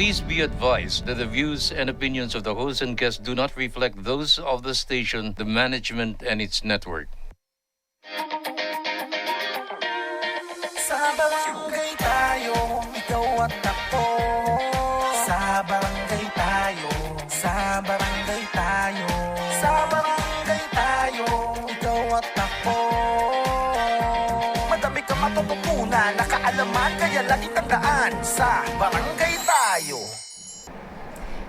Please be advised that the views and opinions of the host and guests do not reflect those of the station, the management, and its network. Sa barangay tayo, ikaw at ako. Sa barangay tayo, sa barangay tayo. Sa barangay tayo, ikaw at ako. Madami kang matututunan, nakaalaman, kaya lagi tandaan. Sa barangay tayo.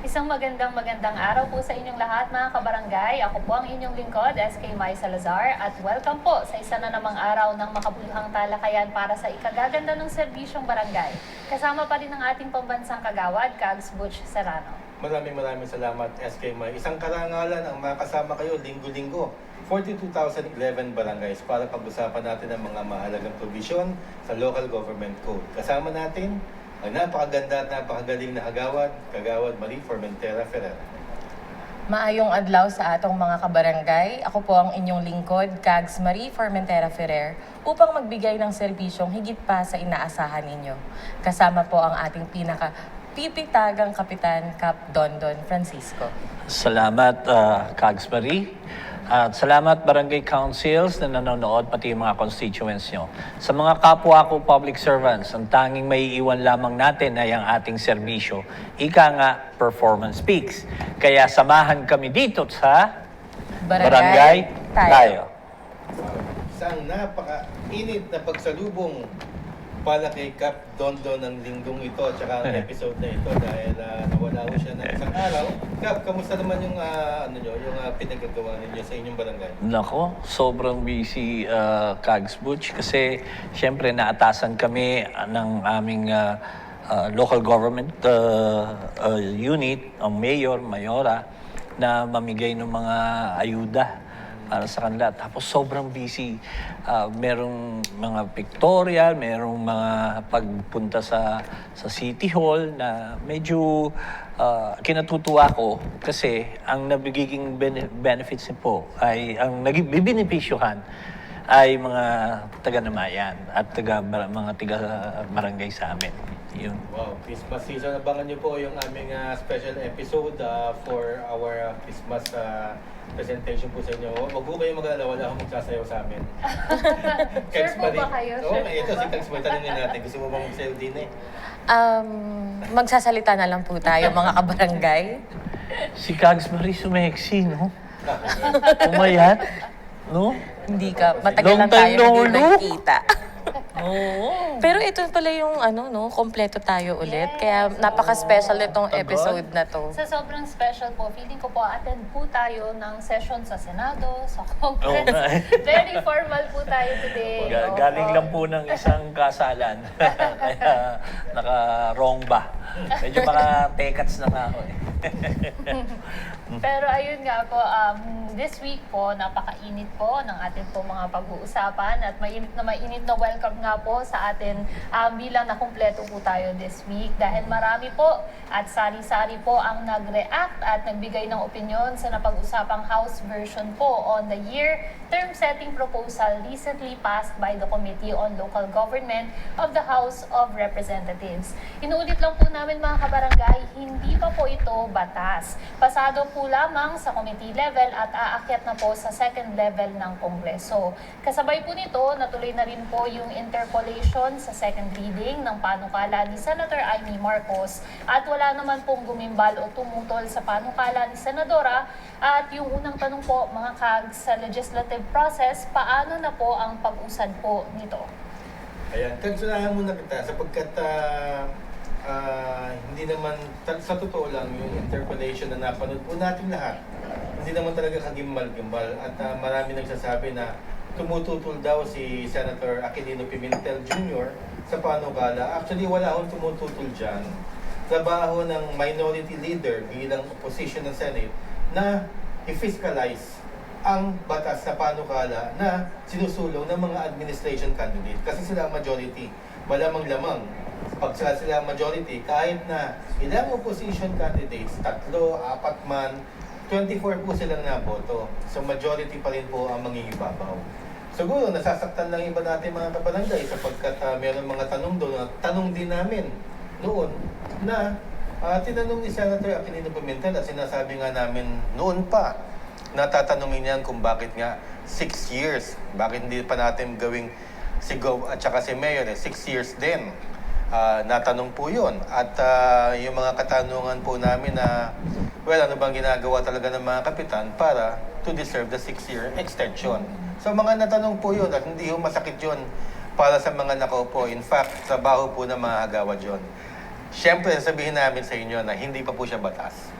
Isang magandang araw po sa inyong lahat mga kabarangay. Ako po ang inyong lingkod, SK Mai Salazar, at welcome po sa isa na namang araw ng makabuluhang talakayan para sa ikagaganda ng serbisyong barangay. Kasama pa rin ang ating pambansang kagawad, Kags Butch Serrano. Maraming salamat, SK Mai. Isang karangalan ang makasama kayo linggo-linggo. 42,011 barangays para pag-usapan natin ang mga mahalagang provision sa local government code. Kasama natin ang napakaganda at napakagaling na Kagawad Marie Formentera Ferrer. Maayong adlaw sa atong mga kabarangay. Ako po ang inyong lingkod, Kags Marie Formentera Ferrer, upang magbigay ng serbisyong higit pa sa inaasahan ninyo. Kasama po ang ating pipitagang Kapitan Cap Dondon Francisco. Salamat, Kags Marie. At salamat Barangay Councils na nanonood, pati yung mga constituents nyo. Sa mga kapwa ko public servants, ang tanging may iwan lamang natin ay ang ating serbisyo. Ika nga, performance speaks. Kaya samahan kami dito sa Barangay Tayo. Isang napaka-init na pagsalubong pala kay Cap Dondon ng linggong ito at saka ang episode na ito dahil nawala ko siya ng isang araw. Cap, kamusta naman yung pinagagawa ninyo sa inyong barangay? Nako, sobrang busy, Kags Butch, kasi siyempre naatasan kami ng aming local government unit, ang mayor, mayora, na mamigay ng mga ayuda para sa kanila. Tapos sobrang busy. Merong mga pictorial, merong mga pagpunta sa City Hall na medyo kinatutuwa ko kasi ang nabigiging benefits po ay, ang nagbibenepisyohan ay mga taga-namayan at mga taga-barangay sa amin. Yun. Wow, Christmas season. Abangan niyo po yung aming special episode for our Christmas presentation po sa inyo. Wag po kayo mag-alala, wala akong magsasayaw sa amin. Sure po ba kayo? Oo, ito si Kags Marie, tanongin natin. Gusto mo bang magsayaw din eh? Magsasalita na lang po tayo mga kabarangay. Si Kags Marie sumeksi, no? Umayat, no? Hindi ka, matagal Long lang tayo time no hindi look. nagkita. Oo. Pero ito pala yung kompleto tayo ulit. Yes. Kaya napaka-special itong Tagal. episode na to. Sa sobrang special po, feeling ko po attend po tayo ng session sa Senado, sa Oo Congress. nga eh. Very formal po tayo today. Galing lang po ng isang kasalan. Kaya naka-wrong ba? Medyo mga tekats na nga ako eh. Pero ayun nga po, this week po, napakainit po ng ating po mga pag-uusapan at mainit na welcome nga po sa atin bilang nakumpleto po tayo this week dahil marami po at sari-sari po ang nag-react at nagbigay ng opinion sa napag-usapang House version po on the year term setting proposal recently passed by the Committee on Local Government of the House of Representatives. Inuulit lang po namin mga kabarangay, hindi pa po ito batas. Pasado po lamang sa committee level at aakyat na po sa second level ng Kongreso. Kasabay po nito, natuloy na rin po yung interpolation sa second reading ng panukala ni Senator Amy Marcos at wala naman pong gumimbal o tumutol sa panukala ni Senadora. At yung unang tanong po mga kags sa legislative process, paano na po ang pag-usad po nito? Ayan, kagsulahan muna kita sapagkat hindi naman, sa totoo lang, yung interpolation na napanood po natin lahat, hindi naman talaga kagimbal-gimbal at marami nagsasabi na tumututol daw si Senator Aquilino Pimentel Jr. sa panukala. Actually, wala akong tumututol dyan. Trabaho ng minority leader bilang opposition ng Senate na i-fiscalize ang batas na panukala na sinusulong ng mga administration candidate. Kasi sila ang majority. Malamang-lamang. Pag sila majority, kahit na ilang opposition candidates, 3, 4 man, 24 po silang naboto. So majority pa rin po ang mangingibabaw. Siguro nasasaktan lang iba natin mga kabarangay sapagkat meron mga tanong doon. Tanong din namin noon na Tinanong ni Senator Aquilino Pimentel at sinasabi nga namin noon pa, natatanungin yan kung bakit nga 6 years. Bakit hindi pa natin gawing si Gov at saka si Mayor 6 years din. Natanong po yun. At yung mga katanungan po namin na, well, ano bang ginagawa talaga ng mga kapitan para to deserve the 6-year extension. So mga natanong po yun at hindi yung masakit yun para sa mga nakaupo. In fact, trabaho po ng mga agawad yun. Siyempre, sabihin namin sa inyo na hindi pa po siya batas.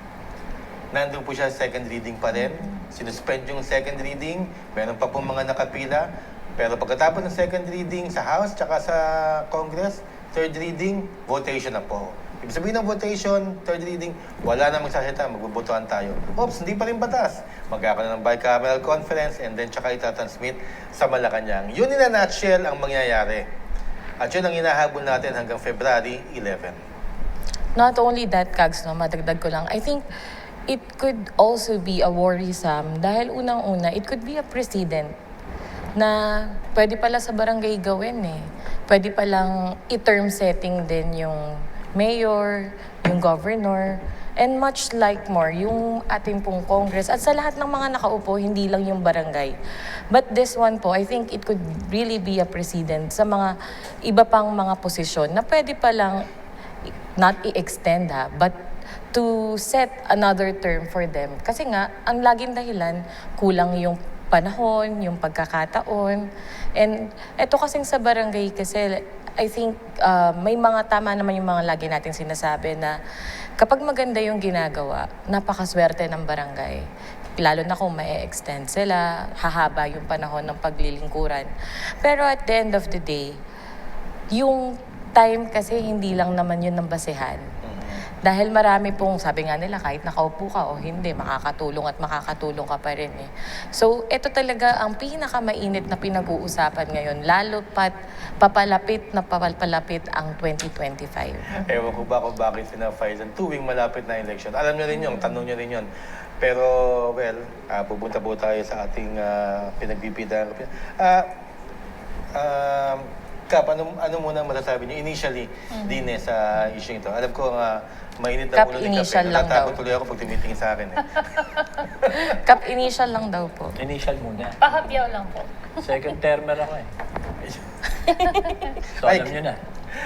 Nandun po siya second reading pa rin. Sinuspend yung second reading. Meron pa po mga nakapila. Pero pagkatapos ng second reading sa House tsaka sa Congress, third reading, votation na po. Ibig sabihin ng votation, third reading, wala na magsasalita, magbubutuhan tayo. Oops, hindi pa rin batas. Magkakaroon ng bicameral conference and then tsaka itatransmit sa Malacanang. Yun in a nutshell ang mangyayari. At yun ang hinahabol natin hanggang February 11. Not only that, Kags, no, madagdag ko lang, I think it could also be a worrisome dahil unang-una, it could be a precedent na pwede pala sa barangay gawin eh. Pwede palang i-term setting din yung mayor, yung governor, and much like more, yung ating pong Congress. At sa lahat ng mga nakaupo, hindi lang yung barangay. But this one po, I think it could really be a precedent sa mga iba pang mga posisyon na pwede palang not i-extend but to set another term for them. Kasi nga, ang laging dahilan, kulang yung panahon, yung pagkakataon. And eto kasing sa barangay kasi, I think may mga tama naman yung mga lagi natin sinasabi na kapag maganda yung ginagawa, napakaswerte ng barangay. Lalo na kung may extend sila, hahaba yung panahon ng paglilingkuran. Pero at the end of the day, yung time kasi hindi lang naman yun ng basehan. Dahil marami pong, sabi nga nila, kahit nakaupo ka o hindi, makakatulong at makakatulong ka pa rin eh. So, ito talaga ang pinakamainit na pinag-uusapan ngayon, lalo pat papalapit ang 2025. Ewan ko ba kung bakit sinafile yan tuwing malapit na election. Alam nyo rin yun, tanong nyo rin yun. Pero, well, pupunta po tayo sa ating pinagbibidahan. Kap, ano muna masasabi niyo initially din sa issue ito? Alam ko mainit na Kap, ulo ni Kap. initial lang daw. Natatakot tuloy ako pag tumitingin sa akin. Kap, initial lang daw po. Initial muna. Pahapyaw lang po. Second termer ako eh. So Ay. alam nyo na.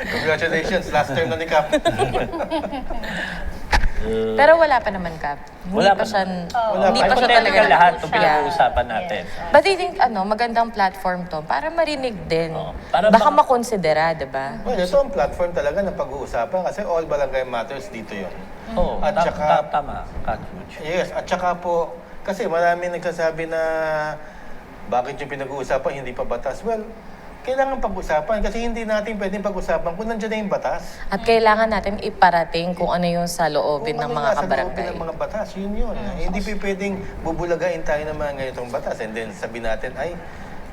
Congratulations, last term na ni Kap. Pero wala pa naman, Kap. Wala pa Hindi pa siya talaga Hypothetical lahat itong siya. pinag-uusapan natin. But I think, magandang platform to para marinig din. Para Baka baka- makonsidera, diba? Well, ito ang platform talaga ng pag-uusapan kasi all barangay matters dito yun. Oo, At saka- tama. Coach. Yes, at saka po, kasi marami nagsasabi na bakit yung pinag-uusapan hindi pa batas. Well, kailangan pag-usapan kasi hindi natin pwedeng pag-usapan kung nandiyan na yung batas. At kailangan natin iparating kung ano yung sa loobin ng Kung ano mga nasa loob kabarangay. ng mga batas, yun. Hindi pwedeng bubulagain tayo ng mga ganitong batas and then sabihin natin, ay,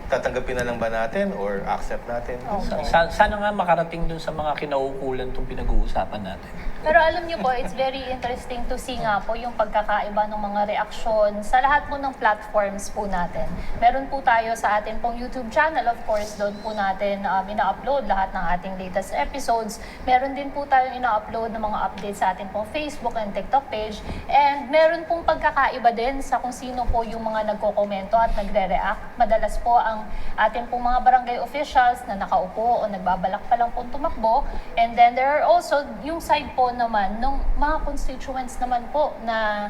tatanggapin na lang ba natin or accept natin? Sana nga makarating dun sa mga kinauukulan itong pinag-uusapan natin. Pero alam niyo po, it's very interesting to see nga po yung pagkakaiba ng mga reaksyon sa lahat po ng platforms po natin. Meron po tayo sa atin pong YouTube channel, of course, doon po natin ina-upload lahat ng ating latest episodes. Meron din po tayong ina-upload ng mga updates sa atin pong Facebook and TikTok page. And meron pong pagkakaiba din sa kung sino po yung mga nagko-komento at nagre-react. Madalas po ang atin pong mga barangay officials na nakaupo o nagbabalak pa lang pong tumakbo. And then there are also yung side po naman ng mga constituents naman po na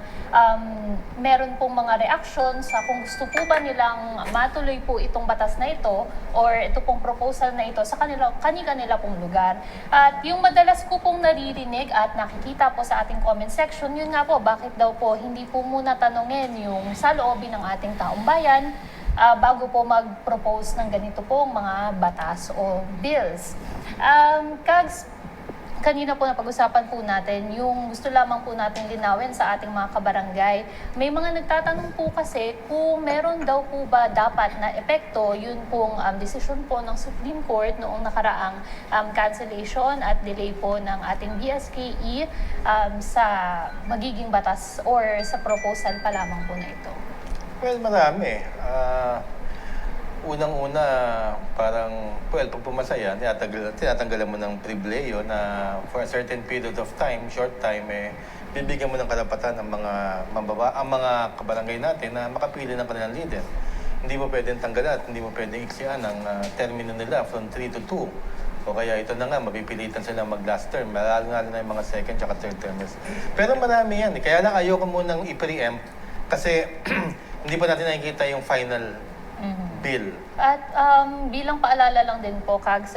meron pong mga reaction sa kung gusto po ba nilang matuloy po itong batas na ito or ito pong proposal na ito sa kanila pong lugar. At yung madalas ko pong naririnig at nakikita po sa ating comment section, yun nga po, bakit daw po hindi po muna tanungin yung sa loobin ng ating taong bayan bago po mag-propose ng ganito pong mga batas o bills. Kags, kanina po napag-usapan po natin, yung gusto lamang po natin linawin sa ating mga kabarangay. May mga nagtatanong po kasi kung meron daw po ba dapat na epekto, yun pong desisyon po ng Supreme Court noong nakaraang cancellation at delay po ng ating BSKE sa magiging batas or sa proposal pa lamang po na ito. Well, marami. unang-una, parang, well, pag pumasa yan, tinatanggalan mo ng pribileyo na for a certain period of time, short time, bibigyan mo ng karapatan ang mga kabarangay natin na makapili ng kanilang leader. Hindi mo pwedeng tanggalan at hindi mo pwedeng iksian ang termino nila from 3 to 2. O kaya ito na nga, mapipilitan sila mag-last term. Lalo nga na yung mga second at third termers. Pero marami yan. Kaya lang ayoko munang i-preempt kasi hindi pa natin nakikita yung final bill. At bilang paalala lang din po, Kags,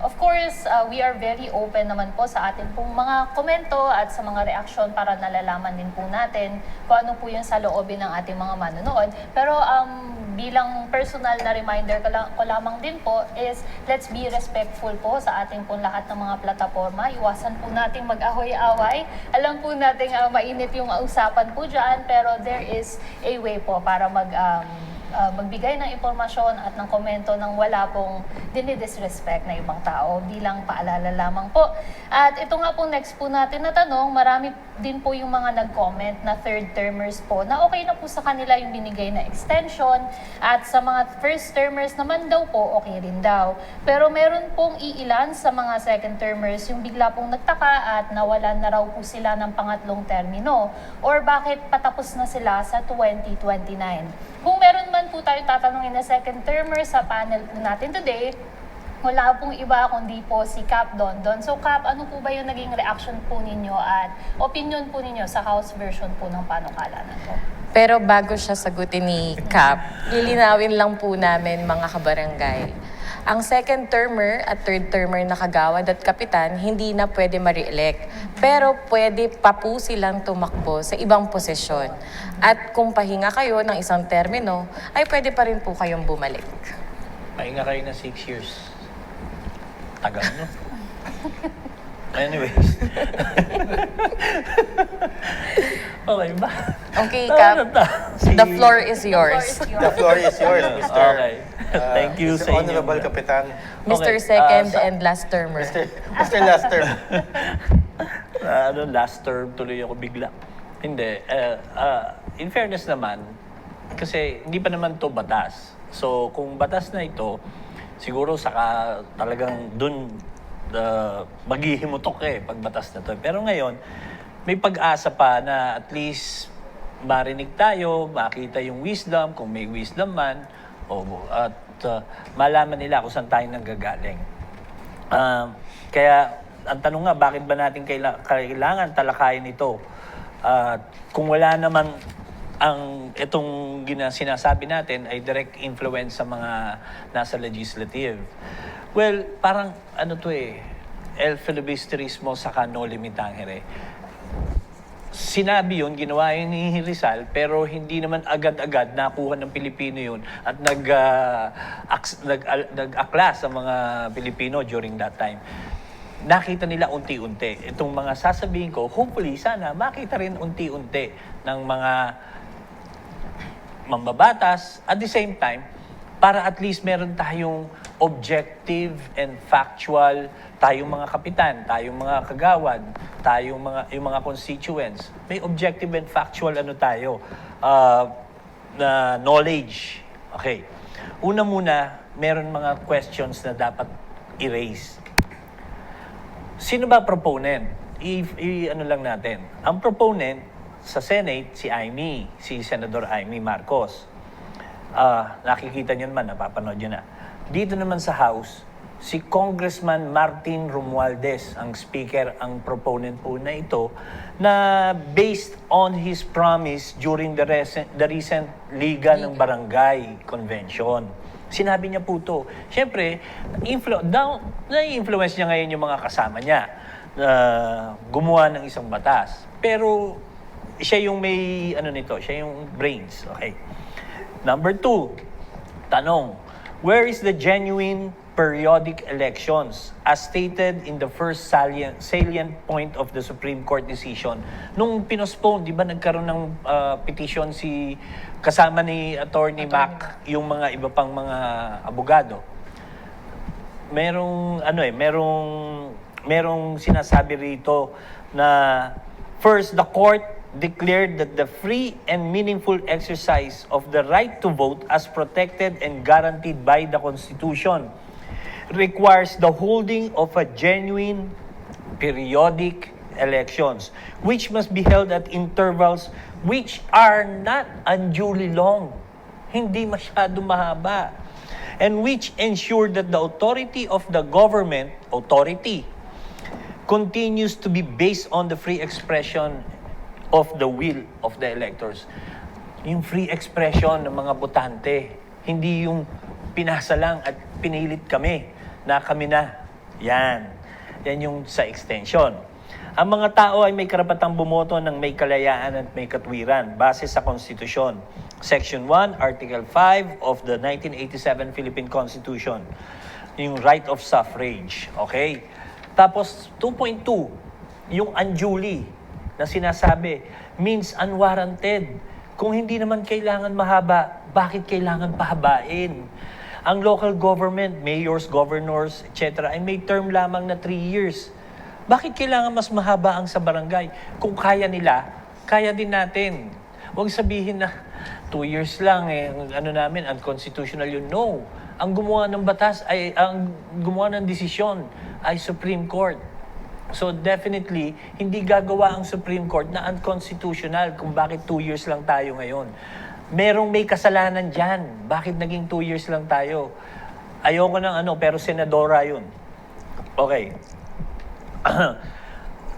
of course, we are very open naman po sa atin pong mga komento at sa mga reaksyon para nalalaman din po natin kung ano po yung sa loobin ng ating mga manonood. Pero bilang personal na reminder ko lamang din po is let's be respectful po sa ating pong lahat ng mga plataforma. Iwasan po nating mag-ahoy-away. Alam po nating mainit yung usapan po dyan, pero there is a way po para magbigay ng impormasyon at ng komento nang wala pong dinidisrespect na ibang tao, bilang paalala lamang po. At ito nga po next po natin na tanong, marami din po yung mga nag-comment na third-termers po na okay na po sa kanila yung binigay na extension at sa mga first-termers naman daw po okay rin daw. Pero meron pong iilan sa mga second-termers yung bigla pong nagtaka at nawalan na raw po sila ng pangatlong termino or bakit patapos na sila sa 2029. Kung meron man po tayo tatanungin na second termer sa panel po natin today, wala pong iba kundi po si Cap Dondon. So Cap, ano po ba yung naging reaction po ninyo at opinion po ninyo sa House version po ng panukalanan po? Pero bago siya sagutin ni Cap, lilinawin lang po namin mga kabarangay. Ang second termer at third termer na kagawad at kapitan, hindi na pwede ma-re-elect. Pero pwede pa po silang tumakbo sa ibang posisyon. At kung pahinga kayo ng isang termino, ay pwede pa rin po kayong bumalik. Pahinga kayo na 6 years. Tagal, no? Anyways. Okay ba? Okay, Cap. The floor is The yours. The floor is yours, Mr. Okay. Thank you Mr. sa inyo. Honorable Kapitan. Mr. Okay, Second sa- and last termer. Mr. Last term. Last term tuloy ako bigla. Hindi. In fairness naman, kasi hindi pa naman to batas. So, kung batas na ito, siguro saka talagang dun maghihimutok pag batas na to. Pero ngayon, may pag-asa pa na at least marinig tayo, makita yung wisdom, kung may wisdom man, at malaman nila kung saan tayo nanggagaling. Kaya, ang tanong nga, bakit ba natin kailangan talakayin ito? Kung wala naman itong sinasabi natin ay direct influence sa mga nasa legislative. Well, parang el filibusterismo saka no limitangere. Sinabi yun, ginawa yun ni Rizal, pero hindi naman agad-agad nakuha ng Pilipino yun at nag-akla sa mga Pilipino during that time. Nakita nila unti-unti. Itong mga sasabihin ko, hopefully, sana makita rin unti-unti ng mga mambabatas. At the same time, para at least meron tayong objective and factual, tayong mga kapitan, tayong mga kagawad, tayong yung mga constituents. May objective and factual tayo, na knowledge. Okay. Una muna, meron mga questions na dapat i-raise. Sino ba proponent? Ano lang natin. Ang proponent sa Senate, si Senador Amy Marcos. Nakikita niyo naman, napapanood niyo na. Dito naman sa House, si Congressman Martin Romualdez, ang speaker, ang proponent po na ito, na based on his promise during the recent Liga ng Barangay Convention. Sinabi niya po ito. Siyempre, na-influence niya ngayon yung mga kasama niya na gumawa ng isang batas. Pero siya yung may, siya yung brains. Okay. Number 2, tanong, where is the genuine periodic elections as stated in the first salient point of the Supreme Court decision? Nung pinospone, di ba nagkaroon ng petition kasama ni Attorney Mac, yung mga iba pang mga abogado. Merong sinasabi rito na first, the court declared that the free and meaningful exercise of the right to vote as protected and guaranteed by the Constitution requires the holding of a genuine periodic elections, which must be held at intervals which are not unduly long, hindi masyado mahaba, and which ensure that the authority of the government, continues to be based on the free expression of the will of the electors. Yung free expression ng mga botante, hindi yung pinasa lang at pinilit kami na kami na. Yan. Yan yung sa extension. Ang mga tao ay may karapatang bumoto ng may kalayaan at may katwiran base sa konstitusyon. Section 1, Article 5 of the 1987 Philippine Constitution. Yung right of suffrage. Okay? Tapos 2.2, yung unduly na sinasabi means unwarranted. Kung hindi naman kailangan mahaba, bakit kailangan pahabain? Ang local government, mayors, governors, etc. ay may term lamang na 3 years. Bakit kailangan mas mahaba ang sa barangay? Kung kaya nila, kaya din natin. Huwag sabihin na 2 years lang, ano namin, unconstitutional yun. No. Ang gumawa ng batas ay, ang gumawa ng desisyon ay Supreme Court. So definitely, hindi gagawa ang Supreme Court na unconstitutional kung bakit 2 years lang tayo ngayon. Merong may kasalanan dyan. Bakit naging 2 years lang tayo? Ayoko ng pero senadora yun. Okay.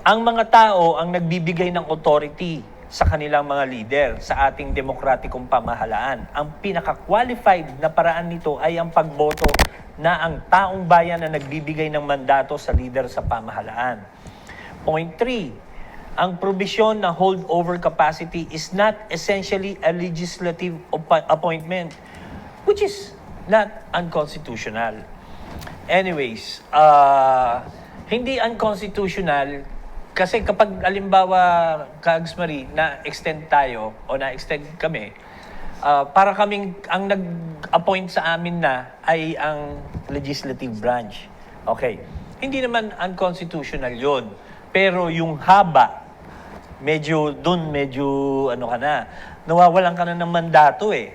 Ang mga tao ang nagbibigay ng authority sa kanilang mga leader sa ating demokratikong pamahalaan. Ang pinaka-qualified na paraan nito ay ang pagboto na ang taong bayan na nagbibigay ng mandato sa leader sa pamahalaan. Point 3, ang probisyon na holdover capacity is not essentially a legislative appointment, which is not unconstitutional. Anyways, hindi unconstitutional kasi kapag alimbawa, Kags Marie, na-extend tayo o na-extend kami, para kaming, ang nag-appoint sa amin na ay ang legislative branch. Okay. Hindi naman unconstitutional yun. Pero yung haba, medyo nawawalan ka na ng mandato eh.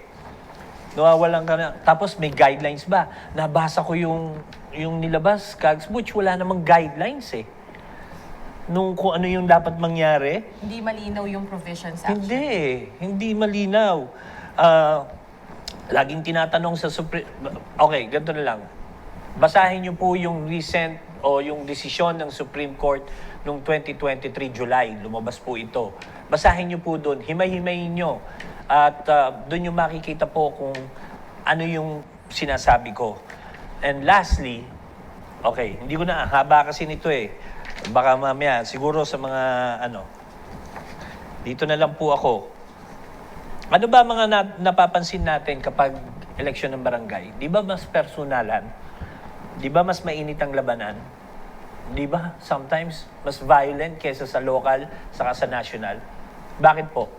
Nawawalan ka na. Tapos may guidelines ba? Nabasa ko yung nilabas, Kags Butch, wala namang guidelines eh. Kung ano yung dapat mangyari. Hindi malinaw yung provisions actually. Hindi malinaw. Laging tinatanong sa Supreme... Okay, ganito na lang. Basahin niyo po yung recent o yung desisyon ng Supreme Court noong 2023 July. Lumabas po ito. Basahin niyo po doon. Himay-himayin niyo. At doon yung makikita po kung ano yung sinasabi ko. And lastly, okay, hindi ko na, haba kasi nito eh. Baka mamaya, siguro sa mga dito na lang po ako. Ano ba mga napapansin natin kapag eleksyon ng barangay? Di ba mas personalan? Di ba mas mainit ang labanan? Di ba sometimes mas violent kaysa sa local saka sa national? Bakit po?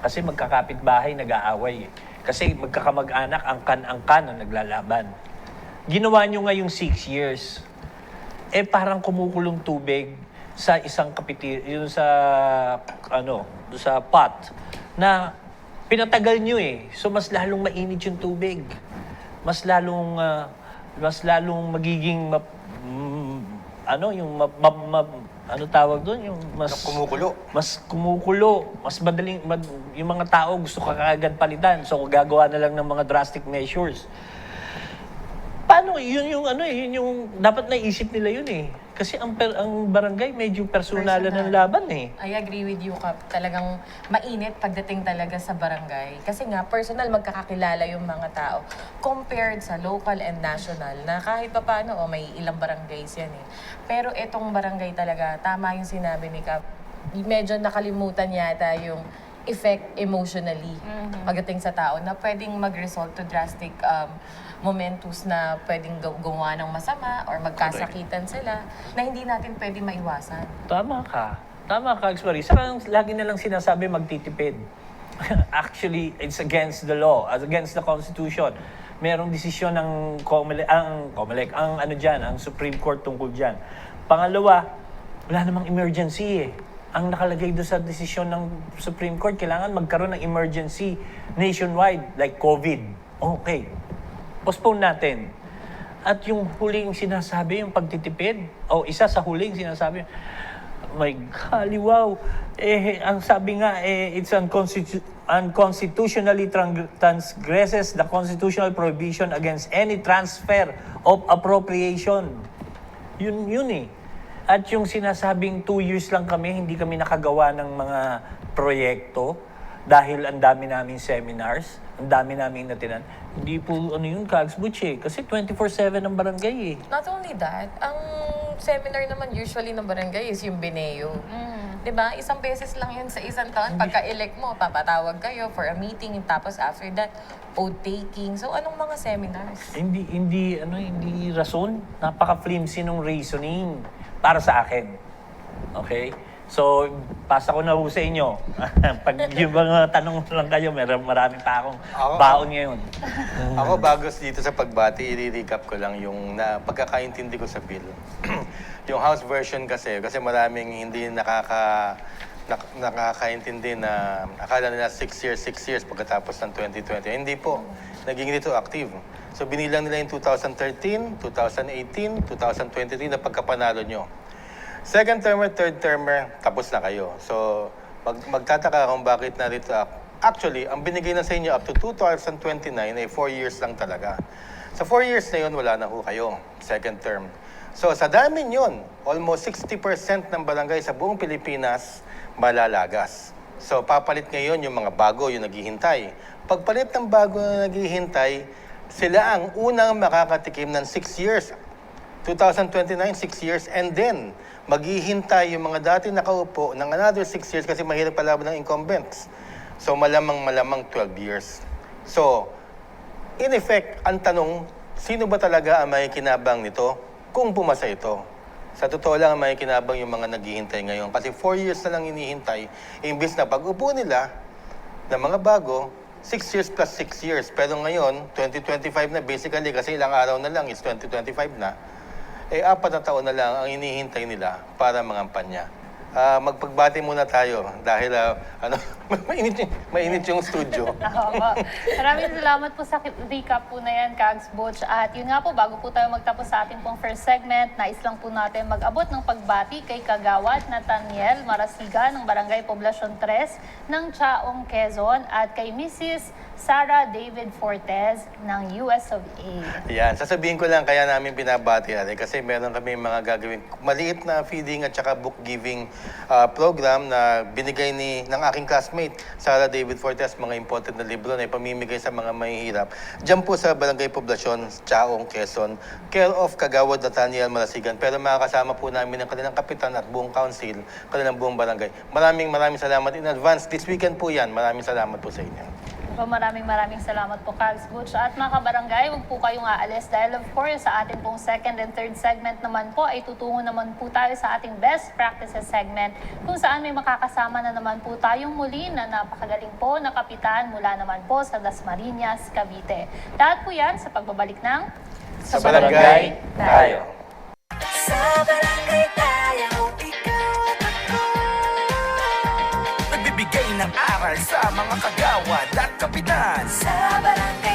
Kasi magkakapit-bahay nag-aaway eh. Kasi magkakamag-anak angkan na naglalaban. Ginawa nyo ngayong 6 years. Parang kumukulong tubig sa isang yun sa sa pot na pinatagal nyo eh. So mas lalong mainit yung tubig. Mas lalong magiging tawag doon, yung mas kumukulo, mas madaling yung mga tao gusto kaagad palitan. So gagawa na lang ng mga drastic measures. Paano yun yung dapat naisip nila yun eh. Kasi ang barangay medyo personalan ng laban eh. I agree with you, Kap. Talagang mainit pagdating talaga sa barangay. Kasi nga, personal magkakakilala yung mga tao compared sa local and national na kahit pa paano, may ilang barangays yan eh. Pero itong barangay talaga, tama yung sinabi ni Kap. Medyo nakalimutan yata yung effect emotionally pagdating sa tao na pwedeng mag-result to drastic momentos na pwedeng gumawa ng masama or magkasakitan sila na hindi natin pwedeng maiwasan. Tama ka, Kags Marie. Saka lagi na lang sinasabi magtitipid. Actually, it's against the law, against the Constitution. Merong desisyon ng ang Supreme Court tungkol dyan. Pangalawa, wala namang emergency eh. Ang nakalagay doon sa desisyon ng Supreme Court, kailangan magkaroon ng emergency nationwide, like COVID. Okay. Postpone natin. At yung huling sinasabi, yung pagtitipid, isa sa huling sinasabi, my golly, wow. Ang sabi nga, it's unconstitutionally transgresses the constitutional prohibition against any transfer of appropriation. Yun eh. At yung sinasabing 2 years lang kami, hindi kami nakagawa ng mga proyekto dahil ang dami naming seminars, ang dami naming natinan. Hindi po yun, Kags Butch eh. Kasi 24/7 ang barangay eh. Not only that, ang seminar naman usually ng barangay is yung Bineo. Diba? Isang beses lang yun sa isang taon. Pagka-elect mo, papatawag kayo for a meeting. Tapos after that, oath taking. So, anong mga seminars? Hindi rason. Napaka-flimsy nung reasoning para sa akin. Okay? So, pasa ko na ho sa inyo. Pag yung mga tanong lang kayo, marami pa akong baon ngayon. Ako, bago dito sa pagbati, i-recap ko lang yung pagkakaintindi ko sa bill. Yung House version kasi maraming hindi nakakaintindi na akala nila 6 years pagkatapos ng 2020. Hindi po. Naging retroactive. So, binilang nila yung 2013, 2018, 2023 na pagkapanalo nyo. Second termer, third termer, tapos na kayo. So, magtataka kung bakit na retroact. Actually, ang binigay na sa inyo up to 2029 ay 4 years lang talaga. Sa 4 years na yun, wala na ho kayo. Second term. So, sa dami yun, almost 60% ng barangay sa buong Pilipinas malalagas. So, papalit ngayon yung mga bago, yung naghihintay. Pagpalit ng bago na naghihintay, sila ang unang makakatikim ng 6 years. 2029, 6 years, and then maghihintay yung mga dati nakaupo ng another 6 years kasi mahirap palaban ng incumbents. So malamang 12 years. So, in effect, ang tanong, sino ba talaga ang may kinabang nito kung pumasa ito? Sa totoo lang, ang may kinabang yung mga naghihintay ngayon. Kasi 4 years na lang hinihintay, imbis na pag-upo nila ng mga bago, 6 years plus 6 years. Pero ngayon, 2025 na basically, kasi ilang araw na lang is 2025 na, 4 na taon na lang ang hinihintay nila para mangampanya. Magpagbati muna tayo dahil mainit yung studio. Maraming salamat po sa recap po na yan, Kags Butch. At yun nga po, bago po tayo magtapos sa ating pong first segment, nais lang po natin mag-abot ng pagbati kay Kagawad Nathaniel Marasiga ng Barangay Poblacion 3 ng Chaong, Quezon at kay Mrs. Sarah David Fortes ng US of A. Yan, sasabihin ko lang kaya namin binabati kasi meron kami mga gagawin maliit na feeding at saka book giving program na binigay ng aking classmate Sarah David Fortes, mga important na libro na ipamimigay sa mga mahihirap. Diyan po sa Barangay Poblacion, Chaong, Quezon, care of Kagawad Nathaniel Marasigan. Pero makakasama po namin ang kanilang kapitan at buong council, kanilang buong barangay. Maraming salamat in advance. This weekend po yan. Maraming salamat po sa inyo. Maraming salamat po, Kags Butch. At mga kabarangay, huwag po kayong aalis dahil of course sa ating pong second and third segment naman po ay tutungo naman po tayo sa ating best practices segment kung saan may makakasama na naman po tayong muli na napakagaling po na kapitan mula naman po sa Dasmariñas, Cavite. Lahat po yan sa pagbabalik ng Sa Barangay Tayo. Sa barangay tayo, ikaw at ako. Nagbibigay ng aral sa mga kagawad at kapitan. Sa barangay